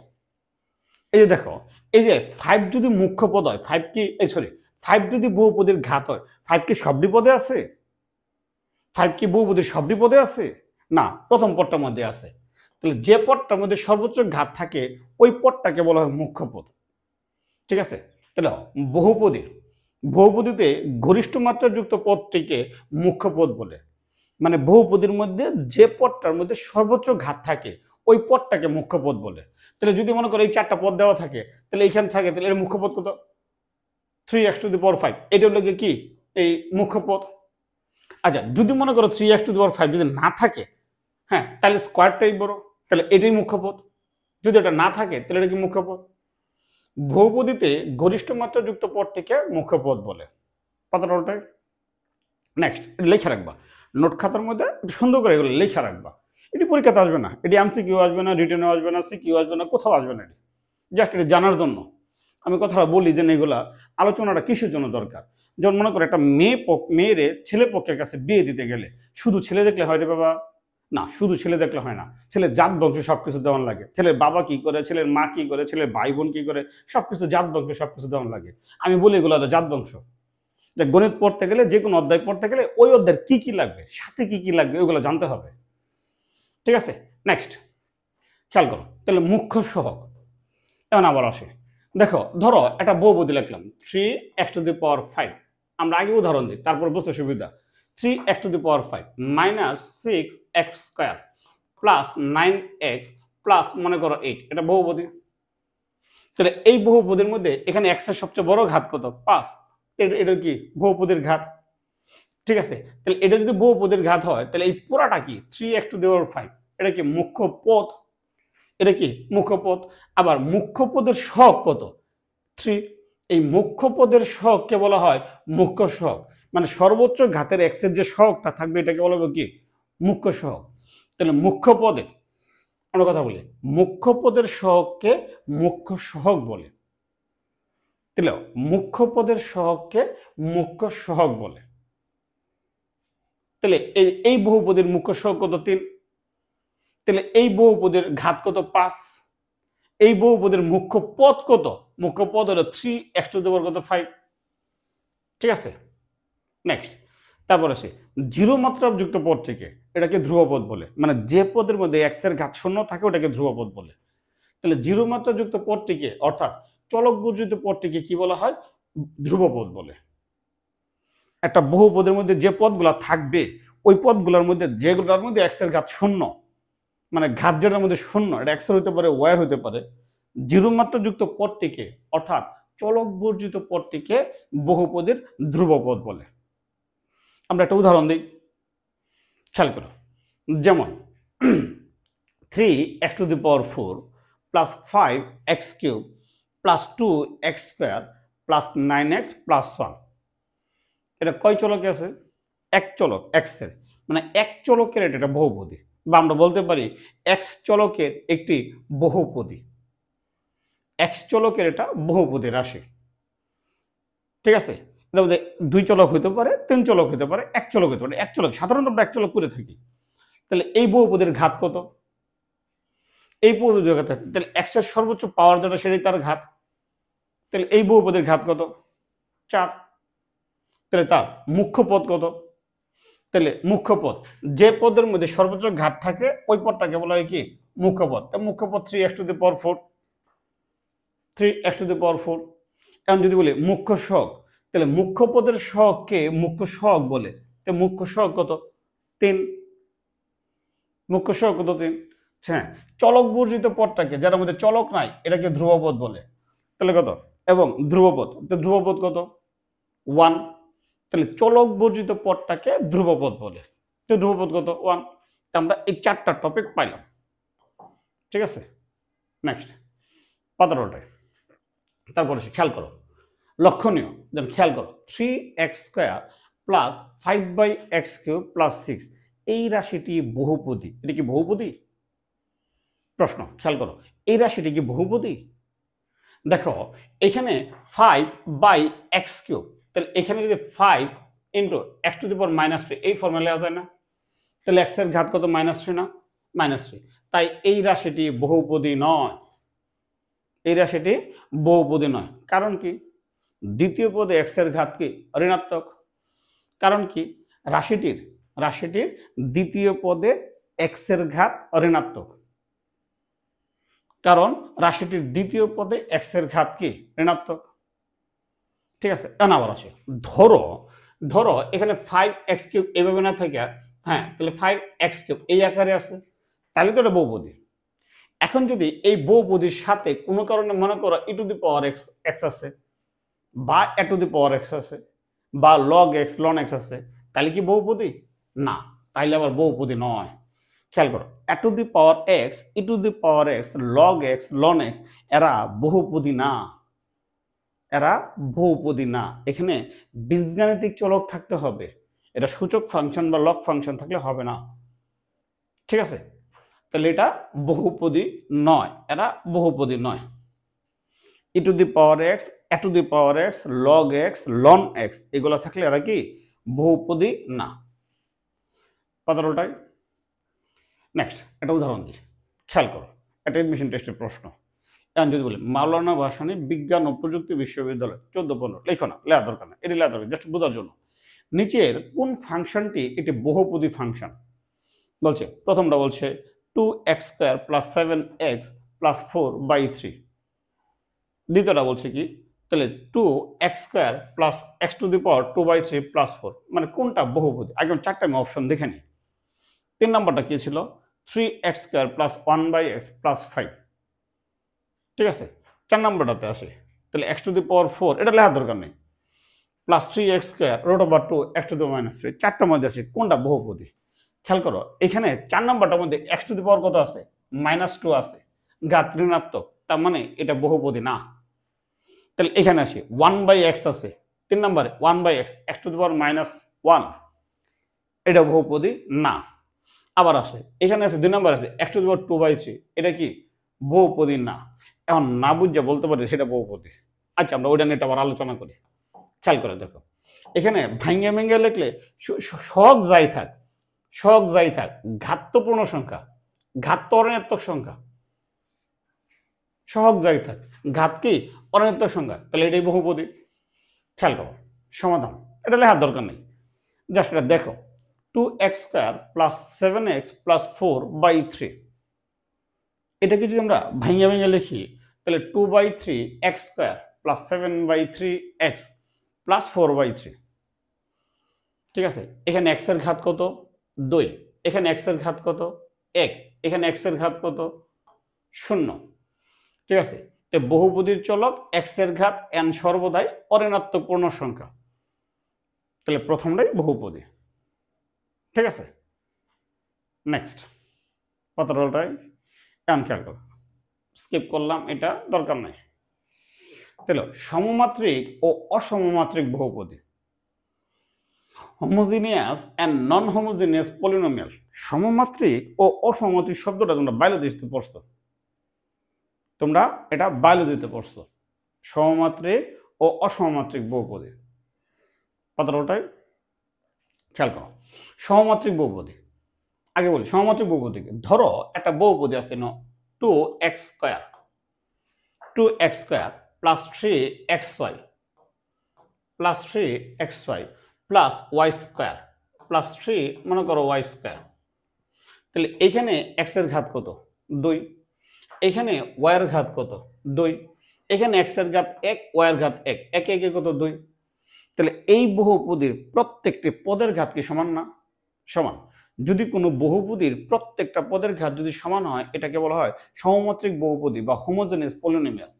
এই যে দেখো, এই যে 5 যদি মুখ্য পদ হয়, 5 কি সরি 5 যদি বহুপদীর ঘাত হয়, 5 কি সবটি পদে আছে? 5 কি বহুপদীর সবটি পদে আছে? না, প্রথম পদটার মধ্যে আছে। তাহলে যে পদটার মধ্যে সর্বোচ্চ ঘাত থাকে ওই পদটাকে বলা হয় মুখ্য পদ। ঠিক আছে? তাহলে বহুপদীতে গরিষ্ঠ মাত্রা যুক্ত পদটিকে মুখ্য পদ বলে। মানে বহুপদীর মধ্যে যে পদটার মধ্যে সর্বোচ্চ ঘাত থাকে ওই পদটাকে মুখ্য পদ বলে। তাহলে যদি মনে করো এই 4টা পদ দেওয়া থাকে, তাহলে এইখানে থাকে, তাহলে এর মুখ্য পদ কত? 3x⁵। এটা হলো কি এই মুখ্য পদ। আচ্ছা, যদি মনে করো 3x⁵ যদি না থাকে, হ্যাঁ, তাহলে স্কোয়ারটাই বড়, তাহলে এটাই মুখ্য পদ। যদি এটা না থাকে তাহলে এটা কি মুখ্য পদ? বহুপদীতে গরিষ্ঠ মাত্রা যুক্ত পদটিকে মুখ্য পদ বলে। পাতাটাই নেক্সট লেখা রাখবা নোট খাতার মধ্যে, সুন্দর করে এগুলো লেখা রাখবা। এটি পরীক্ষাতে আসবে না, এটি MCQ আসবে না, রিটেনে আসবে না, CQ আসবে না, কোথাও আসবে না। এটি জাস্ট এটা জানার জন্য আমি কথাটা বলি যে এগুলা আলোচনাটা কিসের জন্য দরকার। যেমন মনে করো একটা মেয়েরে ছেলে পক্ষের কাছে বিয়ে দিতে গেলে শুধু ছেলে দেখলে হয় রে বাবা? না, শুধু ছেলে দেখলে হয় না, ছেলের জাত বংশ সবকিছু দেওয়ান লাগে। ছেলের বাবা কি করে, ছেলের মা কি করে, ছেলের ভাই বোন কি করে, সবকিছু জাত বংশ সবকিছু দেওয়ান লাগে। আমি বলি এগুলো জাত বংশ। যে গণিত পড়তে গেলে, যে কোনো অধ্যায় পড়তে গেলে ওই অধ্যায়ের কি কি লাগবে, সাথে কি কি লাগবে ওইগুলো জানতে হবে। ঠিক আছে, নেক্সট খেয়াল করো। তাহলে মুখ্য সহগ এমন আবার আসে। দেখো, ধরো একটা বহুপদী লিখলাম 3x⁵। আমরা আগে উদাহরণ দিই, তারপর বুঝতে সুবিধা। 3x⁵ minus 6x² plus 9x plus মনে করো 8, এটা বহুপদী। তাহলে এই বহুপদীর মধ্যে এখানে x এর সবচেয়ে বড় ঘাত কত? 5। এটা কি বহুপদীর ঘাত। ঠিক আছে, তাহলে এটা যদি বহুপদীর ঘাত হয় তাহলে এই পুরাটা কি 3x⁵, এটা কি মুখ্য পদ। এটা কি মুখ্য পদ। আবার মুখ্য পদের সহগ কত? 3। এই মুখ্য পদের সহগকে বলা হয় মুখ্য সহগ। মানে সর্বোচ্চ ঘাতের x এর যে সহগটা থাকবে এটাকে বলা হবে কি মুখ্য সহগ। তাহলে মুখ্য পদে আমরা কথা বলি, মুখ্য পদের সহগকে মুখ্য সহগ বলে। তাহলে মুখ্য পদের সহগকে মুখ্য সহগ বলে। তাহলে এই বহুপদীর মুখ্য সহগ কত? 3। তাহলে এই বহুপদীর ঘাত কত? 5। এই বহুপদীর মুখ্য পদ কত? মুখ্য পদ হলো 3x⁵। ঠিক আছে, নেক্সট তারপর আসে জিরো মাত্রা যুক্ত পদটিকে, এটাকে ধ্রুবপদ বলে। মানে যে পদের মধ্যে x এর ঘাত 0 থাকে ওটাকে ধ্রুবপদ বলে। তাহলে জিরো মাত্রা যুক্ত পদটিকে অর্থাৎ চলক বর্জিত পদটিকে কি বলা হয়? ধ্রুবপদ বলে। একটা বহুপদের মধ্যে যে পদগুলো থাকবে ওই পদগুলোর মধ্যে যেগুলোর মধ্যে x এর ঘাত 0, মানে ঘাত যেটার মধ্যে 0, এটা x হতে পারে, y হতে পারে, জিরো মাত্রা যুক্ত পদটিকে অর্থাৎ চলক বর্জিত পদটিকে বহুপদের ধ্রুবপদ বলে। আমরা একটা উদাহরণ দিই, খেয়াল করো। যেমন 3x⁴ plus 5x³ plus 2x² plus 9x plus 1, এটা কয় চলকে আছে? এক চলক, x এর, মানে এক চলকের এটা বহুপদী, বা আমরা বলতে পারি x চলকের একটি বহুপদী। x চলকের এটা বহুপদী রাশি। ঠিক আছে, এটা মধ্যে 2 চলক হইতে পারে, 3 চলক হইতে পারে, 1 চলক হইতে পারে। 1 চলক সাধারণত আমরা 1 চলক করে থাকি। তাহলে এই বহুপদীর ঘাত কত? এই বহুপদীর ঘাত, তাহলে x এর সর্বোচ্চ পাওয়ার যেটা সেটাই তার ঘাত। তাহলে এই বহুপদীর ঘাত কত? 4। তাহলে তার মুখ্য পদ কত? তাহলে মুখ্য পদ, যে পদের মধ্যে সর্বোচ্চ ঘাত থাকে ওই পদটাকে বলা হয় কি মুখ্য পদ। তাই মুখ্য পদ 3x⁴। 3x⁴। এখন যদি বলি মুখ্য সহগ, তাহলে মুখ্য পদের সহগকে মুখ্য সহগ বলে। তো মুখ্য সহগ কত? 3। মুখ্য সহগ কত? 3। হ্যাঁ, চলক বর্জিত পদটাকে, যার মধ্যে চলক নাই, এটাকে ধ্রুবপদ বলে। তাহলে কত? এবং ধ্রুবপদ, তো ধ্রুবপদ কত? 1। তাহলে চলক বর্জিত পদটাকে ধ্রুবপদ বলে। তো ধ্রুবপদ কত? 1। আমরা এই 4টা টপিক পাইলাম। ঠিক আছে, নেক্সট পাতারোটায়। তারপরে খেয়াল করো, লক্ষণীয়, যেন খেয়াল করো 3x² প্লাস 5/x³ প্লাস 6, এই রাশিটি বহুপদী। এটা কি বহুপদী? প্রশ্ন, খেয়াল করো, এই রাশিটি কি বহুপদী? দেখো এখানে 5/x³, তাহলে এখানে যদি 5 × x⁻³ এই ফর্মুলা লেখা যায় না? তাহলে x এর ঘাত কত? -3 না? -3। তাই এই রাশিটি বহুপদী নয়, এই রাশিটি বহুপদী নয়। কারণ কি? দ্বিতীয় পদে x এর ঘাত কি? ঋণাত্মক। কারণ কি? রাশিটির দ্বিতীয় পদে x এর ঘাত ঋণাত্মক। কারণ রাশিটির দ্বিতীয় পদে x এর ঘাত কি? ঋণাত্মক। ঠিক আছে, আবার আসে, ধরো এখানে 5x³ এভাবে না থেকে, হ্যাঁ, তাহলে 5x³ এই আকারে আছে, তাহলে তো এটা বহুপদী। এখন যদি এই বহুপদীর সাথে কোনো কারণে মনে করো e⁻x আছে, বা a⁻x আছে, বা log x ln x আছে, তাহলে কি বহুপদী? না, তাইলে আবার বহুপদী নয়। খেয়াল করো, a⁻x e⁻x log x ln x এরা বহুপদী না, এরা বহুপদী না। এখানে বীজগাণিতিক চলক থাকতে হবে, এটা সূচক ফাংশন বা লগ ফাংশন থাকলে হবে না। ঠিক আছে, তাহলে এটা বহুপদী নয়, এরা বহুপদী নয়। e⁻x a⁻x log x ln x এগুলো থাকলে এরা কি? বহুপদী না। পাতারোটাই। নেক্সট একটা উদাহরণ দিই, খেয়াল করো, এটা এডমিশন টেস্টের প্রশ্ন। এখন যদি বলি মাওলানা ভাসানী বিজ্ঞান ও প্রযুক্তি বিশ্ববিদ্যালয় 14-15, লেখো না, লেখা দরকার না, এটি লেখা দরকার জাস্ট বোঝার জন্য। নিচের কোন ফাংশনটি একটি বহুপদী ফাংশন? বলছে প্রথমটা বলছে 2x² + 7x + 4/3। দ্বিতীয়টা বলছে কি? তাহলে 2x² + x⁻2/3 + 4, মানে কোনটা বহুপদী? আগে 4টা আমি অপশন দেখে নিই। 3 নম্বরটা কি ছিল? 3x² + 1/x + 5। ঠিক আছে, 4 নম্বরটাতে আসে, তাহলে x⁻4 এটা লেখার দরকার নেই, প্লাস 3x² √2 x⁻−3। 4টার মধ্যে আছে কোনটা বহুপদী? খেয়াল করো, এখানে 4 নম্বরটার মধ্যে x⁻ কত আছে? -2 আছে, ঘাত ঋণাত্মক, তার মানে এটা বহুপদী না। তাহলে এখানে আসি 1/x আছে 3 নম্বরে, 1/x x⁻−1, এটা বহুপদী না। আবার আসে এখানে আছে 2 নম্বর আছে x⁻2/3, এটা কি? বহুপদী না। এখন না বুঝে বলতে পারি সেটা বহুপদী। আচ্ছা, আমরা ওইটা নিয়ে আবার আলোচনা করি। খেয়াল করে দেখো, এখানে ভাঙ্গে ভেঙে লিখলে সহগ যাই থাক, ঘাত তো পূর্ণ সংখ্যা, ঘাত তো অঋণাত্মক সংখ্যা, সহগ যাই থাক, ঘাত কি? অঋণাত্মক সংখ্যা, তাহলে এটাই বহুপদী। খেয়াল করো, সমাধান এটা লেখার দরকার নেই, জাস্ট এটা দেখো, 2x² + 7x + 4/3। এটাকে যদি আমরা ভাঙিয়ে লিখি, তাহলে 2/3x² + 7/3x + 4/3। ঠিক আছে, এখানে x এর ঘাত কত? 2, এখানে x এর ঘাত কত? 1, এখানে x এর ঘাত কত? 0। ঠিক আছে, তো বহুপদীর চলক x এর ঘাত n সর্বদাই অঋণাত্মক পূর্ণ সংখ্যা, তাহলে প্রথমটাই বহুপদী। ঠিক আছে, নেক্সট পাতারোলটাই এমন খেয়াল করো, স্কিপ করলাম, এটা দরকার নাই। তাহলে সমমাত্রিক ও অসমমাত্রিক বহুপদী, homogeneous and non homogeneous polynomial. সমমাত্রিক ও অসমমাত্রিক শব্দটা তোমরা বায়োলজিতে পড়ছো, তোমরা এটা বায়োলজিতে পড়ছো, সমমাত্রিক ও অসমমাত্রিক বহুপদী। পাতারোটাই খেয়াল করো, সমমাত্রিক বহুপদী আগে বলি। সমমাত্রিক বহুপদীকে ধরো একটা বহুপদী আছে 2x² + 3xy + y² + 3 মনে করো y²। তাহলে এখানে x এর ঘাত কত? 2, এখানে y এর ঘাত কত? 2, এখানে x এর ঘাত 1, y এর ঘাত 1, একে একে কত? 2। তাহলে এই বহুপদীর প্রত্যেকটি পদের ঘাত কি সমান না? সমান। যদি কোনো বহুপদীর প্রত্যেকটা পদের ঘাত যদি সমান হয়, এটাকে বলা হয় সমমাত্রিক বহুপদী বা হোমোজেনিয়াস পলিনোমিয়াল।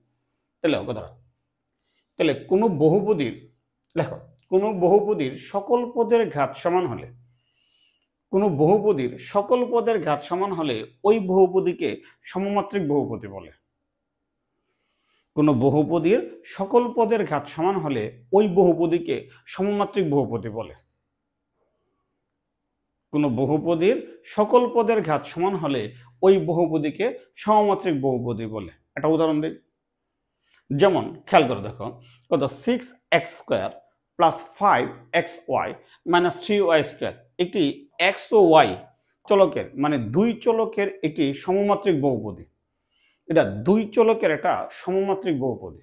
তাহলে কোনো বহুপদীর, দেখো, কোনো বহুপদীর সকল পদের ঘাত সমান হলে, কোনো বহুপদীর সকল পদের ঘাত সমান হলে ওই বহুপদীকে সমমাত্রিক বহুপদী বলে। কোনো বহুপদীর সকল পদের ঘাত সমান হলে ওই বহুপদীকে সমমাত্রিক বহুপদী বলে। কোনো বহুপদীর সকল পদের ঘাত সমান হলে ওই বহুপদীকে সমমাত্রিক বহুপদী বলে। একটা উদাহরণ দিই, যেমন খেয়াল করে দেখো, কত? 6x² + 5xy - 3y²। একটি x ও y চলকের মানে দুই চলকের এটি সমমাত্রিক বহুপদী। এটা দুই চলকের একটা সমমাত্রিক বহুপদী।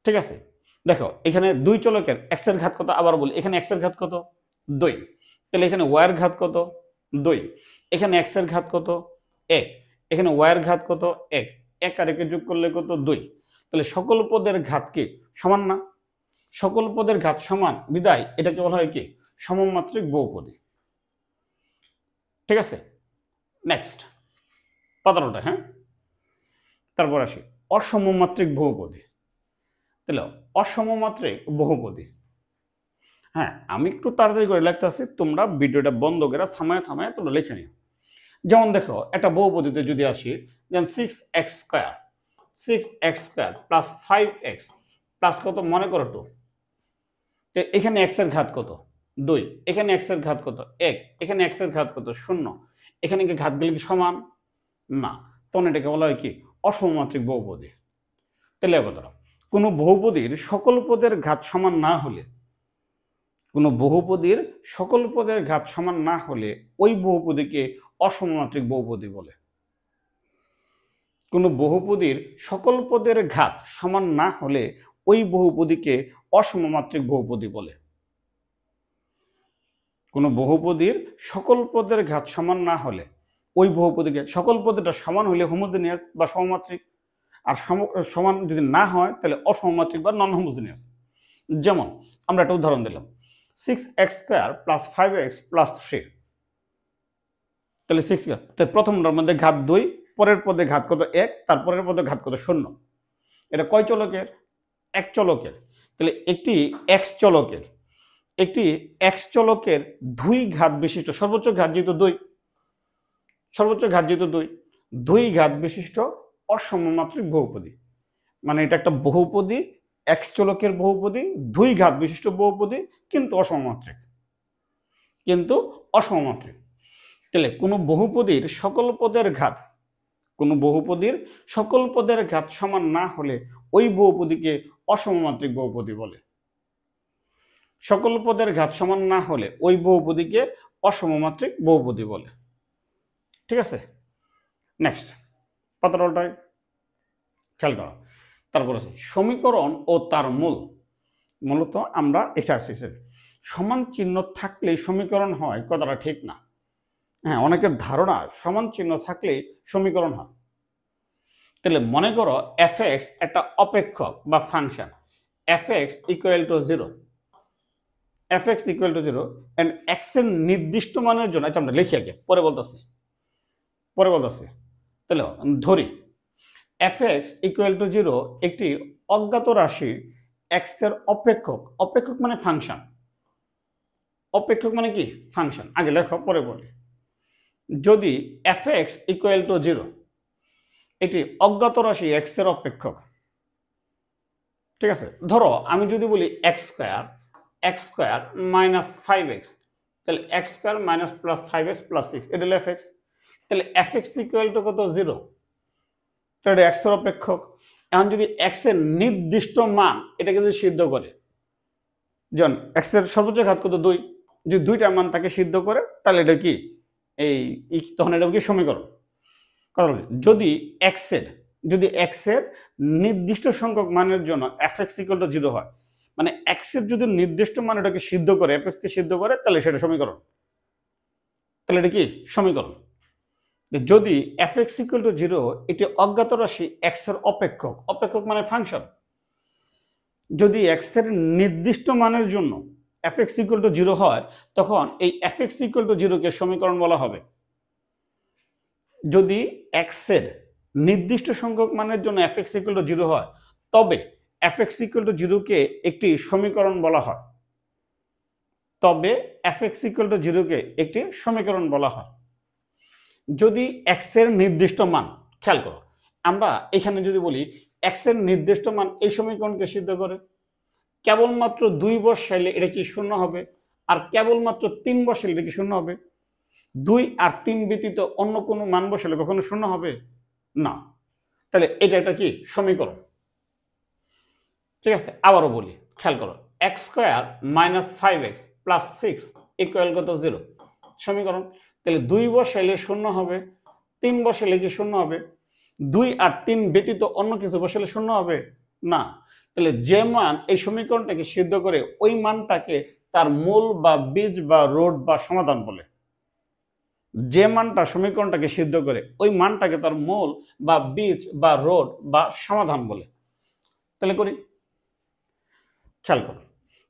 ঠিক আছে, দেখো এখানে দুই চলকের এক্স এর ঘাত কত, আবার বলি এখানে এক্স এর ঘাত কত 2, তাহলে এখানে ওয়াই এর ঘাত কত 2, এখানে এক্স এর ঘাত কত 1, এখানে ওয়াই এর ঘাত কত 1, 1 আর 1 যোগ করলে কত 2, তাহলে সকল পদের ঘাত কি সমান না? সকল পদের ঘাত সমান বিদায় এটাকে বলা হয় কি সমমাত্রিক বহুপদী। ঠিক আছে, নেক্সট 15টা। হ্যাঁ, তারপর আসি অসমমাত্রিক বহুপদী। তাহলে অসমমাত্রিক বহুপদী, হ্যাঁ আমি একটু তাড়াতাড়ি করে লিখতে আসি, তোমরা ভিডিওটা বন্ধ করে থামায় থামায় তোমরা লিখে নিও। যেমন দেখো একটা বহুপদীতে যদি আসি, যেমন 6x² প্লাস 5x প্লাস কত মনে করো 2, তো এখানে x এর ঘাত কত 2, এখানে x এর ঘাত কত 1, এখানে x এর ঘাত কত 0, এখানে কি ঘাতগুলো কি সমান না? তখন এটাকে বলা হয় কি অসমমাত্রিক বহুপদী। তাহলে কথাটা, কোনো বহুপদীর সকল পদের ঘাত সমান না হলে, কোনো বহুপদীর সকল পদের ঘাত সমান না হলে ওই বহুপদীকে অসমমাত্রিক বহুপদী বলে। কোনো বহুপদীর সকল পদের ঘাত সমান না হলে ওই বহুপদীকে অসমমাত্রিক বহুপদী বলে। কোনো বহুপদীর সকল পদের ঘাত সমান না হলে ওই বহুপদীকে, সকল পদটা সমান হলে হোমোজেনিয়াস বা সমমাত্রিক, আর সমান যদি না হয় তাহলে অসমমাত্রিক বা নন হোমোজেনিয়াস। যেমন আমরা একটা উদাহরণ দিলাম 6x² প্লাস 5x প্লাস 3, তাহলে 6, তাহলে প্রথমটার মধ্যে ঘাত 2, পরের পদে ঘাত কত 1, তারপরের পদে ঘাত কত 0। এটা কয় চলকের? এক চলকের। তাহলে একটি x চলকের 2 ঘাত বিশিষ্ট সর্বোচ্চ ঘাত যেহেতু 2, সর্বোচ্চ ঘাত যেহেতু 2 ঘাত বিশিষ্ট অসমমাত্রিক বহুপদী। মানে এটা একটা বহুপদী, x চলকের বহুপদী, 2 ঘাত বিশিষ্ট বহুপদী, কিন্তু অসমমাত্রিক, তাহলে কোনো বহুপদীর সকল পদের ঘাত, কোনো বহুপদীর সকল পদের ঘাত সমান না হলে ওই বহুপদীকে অসমমাত্রিক বহুপদী বলে। সকল পদের ঘাত সমান না হলে ওই বহুপদীকে অসমমাত্রিক বহুপদী বলে। ঠিক আছে, নেক্সট 15টায় খেয়াল করো। তারপর আছে সমীকরণ ও তার মূল। মূলত আমরা এটা আসছি সমান চিহ্ন থাকলেই সমীকরণ হয়, কথাটা ঠিক না। হ্যাঁ, অনেকের ধারণা সমান চিহ্ন থাকলেই সমীকরণ হয়। তাহলে মনে করো f(x) একটা অপেক্ষক বা function, f(x) = 0, f(x) = 0 and x এর নির্দিষ্ট মানের জন্য, আচ্ছা আমরা লিখি আগে, পরে বলতেছি। তাহলে ধরি f(x) = 0 একটি অজ্ঞাত রাশি x এর অপেক্ষক মানে ফাংশন, অপেক্ষক মানে কি ফাংশন, আগে লেখো পরে বলি। যদি f(x) = 0 একটি অজ্ঞাত রাশি x এর অপেক্ষক, ঠিক আছে, ধরো আমি যদি বলি x² মাইনাস 5x, তাহলে x² minus plus 5x plus 6, এটা হলো f(x). তাহলে f(x) = কত 0, তাহলে x এর অপেক্ষক। এখন যদি x এর নির্দিষ্ট মান এটাকে যদি সিদ্ধ করে, যেমন x এর সর্বোচ্চ ঘাত কত 2, যদি 2টা মান তাকে সিদ্ধ করে তাহলে এটা কি তখন এটা কি সমীকরণ। কারণ যদি x এর নির্দিষ্ট সংখ্যক মানের জন্য f(x) = 0 হয়, মানে x এর যদি নির্দিষ্ট মান এটাকে সিদ্ধ করে, f(x) কে সিদ্ধ করে, তাহলে সেটা সমীকরণ। তাহলে এটা কি সমীকরণ। যদি f(x) = 0 এটি অজ্ঞাত রাশি x এর অপেক্ষক মানে ফাংশন, যদি x এর নির্দিষ্ট মানের জন্য f(x) = 0 হয়, তখন এই f(x) = 0 কে সমীকরণ বলা হবে। যদি x এর নির্দিষ্ট সংখ্যক মানের জন্য f(x) = 0 হয়, তবে f(x) = 0 কে একটি সমীকরণ বলা হয়। যদি x এর নির্দিষ্ট মান, খেয়াল করো, আমরা এখানে যদি বলি x এর নির্দিষ্ট মান এই সমীকরণকে সিদ্ধ করে, কেবলমাত্র 2 বসাইলে এটা কি 0 হবে, আর কেবলমাত্র 3 বসাইলে এটা কি 0 হবে? 2 আর 3 ব্যতীত অন্য কোনো মান বসালে কখনো 0 হবে না। তাহলে এটা একটা কি সমীকরণ। ঠিক আছে, আবারও বলি, খেয়াল করো, x² মাইনাস 5x প্লাস 6 = কত 0, সমীকরণ। তাহলে 2 বসাইলে 0 হবে, 3 বসাইলে কি 0 হবে? 2 আর 3 ব্যতীত অন্য কিছু বসাইলে 0 হবে না। তাহলে যে মান এই সমীকরণটাকে সিদ্ধ করে ওই মানটাকে তার মূল বা বীজ বা রোধ বা সমাধান বলে। যে মানটা সমীকরণটাকে সিদ্ধ করে ওই মানটাকে তার মূল বা বীজ বা রোধ বা সমাধান বলে। তাহলে করি, খেয়াল করো।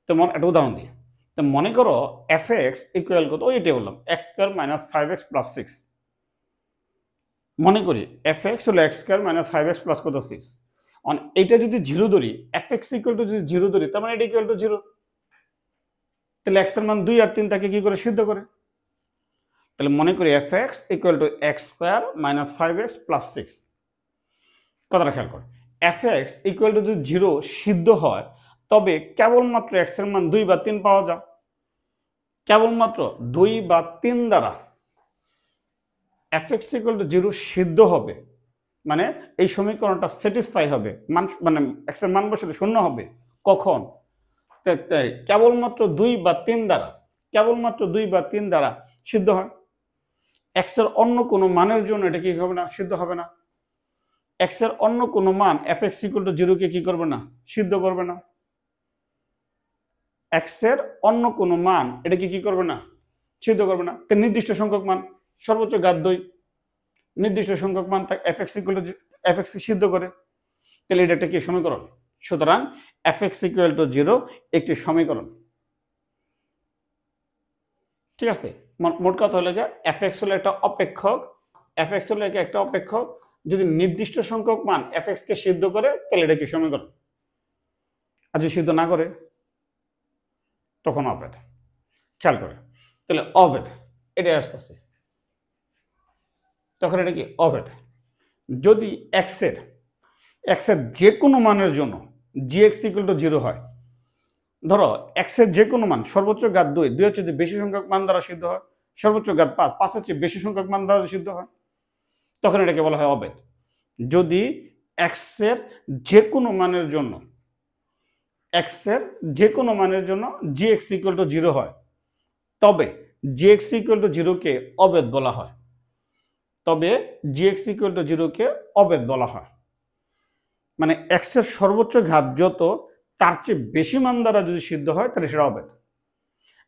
তো একটা উদাহরণ দিই। তো মনে করো fx ইকুয়াল কত, ওইটাই বললাম x square minus 5x plus 6। মনে করি fx হলো x square minus 5x plus কত 6। এইটা যদি 0 ধরি, fx ইকুয়াল টু যদি 0 ধরি, তার মানে এটা ইকুয়াল টু 0। তাহলে x এর মান 2 আর 3 তাকে কি করে সিদ্ধ করে। তাহলে মনে করি fx equal to x square minus 5x plus 6। কথাটা খেয়াল করো, fx ইকুয়াল টু যদি 0 সিদ্ধ হয় তবে কেবলমাত্র x এর মান 2 বা 3 পাওয়া যায়। কেবলমাত্র 2 বা 3 দ্বারা fx ইকুয়াল টু 0 সিদ্ধ হবে, মানে এই সমীকরণটা স্যাটিসফাই হবে, মানে x এর মান বসালে 0 হবে। কখন? কেবলমাত্র 2 বা 3 দ্বারা, কেবলমাত্র 2 বা 3 দ্বারা সিদ্ধ হয়। x এর অন্য কোনো মানের জন্য এটা কি হবে না, সিদ্ধ হবে না। x এর অন্য কোনো মান fx ইকুয়াল টু 0 কে কি করবে না, সিদ্ধ করবে না। x এর অন্য কোনো মান এটাকে কি করবে না, সিদ্ধ করবে না। তো নির্দিষ্ট সংখ্যক মান, সর্বোচ্চ ঘাত 2, নির্দিষ্ট সংখ্যক মান fx ইকুয়াল টু fx কে সিদ্ধ করে। তাহলে এটা একটা কি সমীকরণ। সুতরাং fx ইকুয়াল টু 0 একটি সমীকরণ। ঠিক আছে, মোট কথা হলো fx হলো একটা অপেক্ষক, fx হলো একটা অপেক্ষক, যদি নির্দিষ্ট সংখ্যক মান fx কে সিদ্ধ করে তাহলে এটা কি সমীকরণ। আর যদি সিদ্ধ না করে তখন অবৈধ। খেয়াল করে, তাহলে অবৈধ এটাই আসতেছে, তখন এটা কি অবৈধ। যদি x এর যে কোনো মানের জন্য gx ইকুয়াল টু 0 হয়, ধরো x এর যে কোনো মান সর্বোচ্চ ঘাত 2, 2 হচ্ছে যে বেশি সংখ্যক মান দ্বারা সিদ্ধ হয়, সর্বোচ্চ ঘাত 5, 5 হচ্ছে বেশি সংখ্যক মান দ্বারা সিদ্ধ হয়, তখন এটাকে বলা হয় অবৈধ। যদি x এর যে কোনো মানের জন্য gx ইকুয়াল টু 0 হয়, তবে gx ইকুয়াল টু 0 কে অবৈধ বলা হয়। তবে gx ইকুয়াল টু 0 কে অবৈধ বলা হয়, মানে x এর সর্বোচ্চ ঘাত যত তার চেয়ে বেশি মান দ্বারা যদি সিদ্ধ হয় তাহলে সেটা অবৈধ।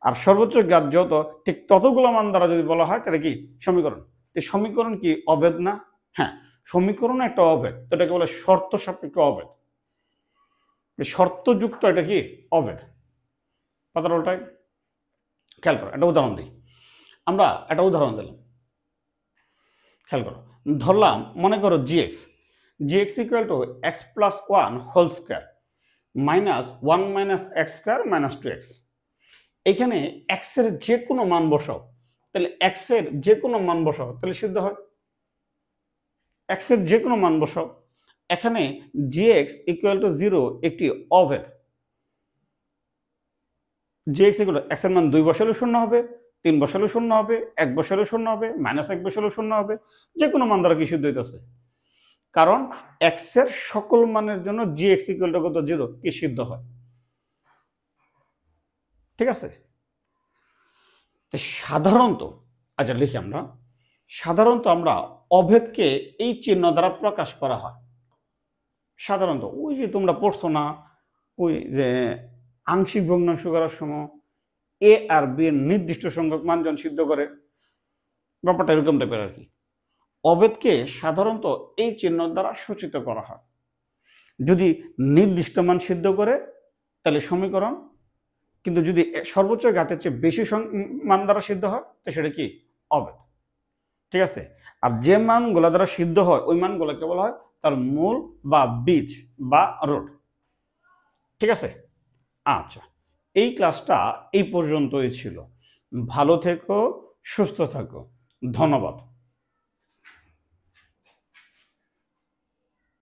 আর সর্বোচ্চ ঘাত যত ঠিক ততগুলো মান দ্বারা যদি বলা হয় তাহলে কি সমীকরণ। এই সমীকরণ কি অবৈধ না? হ্যাঁ, সমীকরণ একটা অবৈধ, তো এটাকে বলে শর্ত সাপেক্ষ অবৈধ। শর্তযুক্ত এটা কি অবৈধ। কথাটা ওটাই। খেয়াল করো, একটা উদাহরণ দিই। আমরা একটা উদাহরণ দিলাম, খেয়াল করো। ধরলাম মনে করো gx equal to x plus 1 whole square minus 1 minus x square minus 2x। এখানে x এর যে কোনো মান বসাও, তাহলে x এর যে কোনো মান বসাও তাহলে সিদ্ধ হয়। x এর যে কোনো মান বসাও, এখানে gx ইকুয়াল টু 0 একটি অবৈধ। gx ইকুয়াল x এর মান 2 বসালে 0 হবে, 3 বসালে 0 হবে, 1 বসালে 0 হবে, মাইনাস 1 বসালে 0 হবে, যে কোনো মান দ্বারা কি সিদ্ধ হইতেছে। কারণ x এর সকল মানের জন্য gx ইকুয়াল টু কত 0 কি সিদ্ধ হয়। ঠিক আছে, তো সাধারণত, আচ্ছা লিখি আমরা, সাধারণত আমরা অভেদকে এই চিহ্ন দ্বারা প্রকাশ করা হয়। সাধারণত ওই যে তোমরা পড়ছো না, ওই যে আংশিক ভগ্নাংশ করার সময় এ আর বি এর নির্দিষ্ট সংখ্যক মান যখন সিদ্ধ করে, ব্যাপারটা এরকম টাইপের আর কি। অভেদকে সাধারণত এই চিহ্ন দ্বারা সূচিত করা হয়। যদি নির্দিষ্ট মান সিদ্ধ করে তাহলে সমীকরণ, কিন্তু যদি সর্বোচ্চ ঘাতের চেয়ে বেশি মান দ্বারা সিদ্ধ হয় তো সেটা কি অবৈধ। ঠিক আছে, আর যে মানগুলো দ্বারা সিদ্ধ হয় ওই মানগুলোকে বলা হয় তার মূল বা বীজ বা রোধ। ঠিক আছে, আচ্ছা এই ক্লাসটা এই পর্যন্তই ছিল। ভালো থেকো, সুস্থ থাকো, ধন্যবাদ।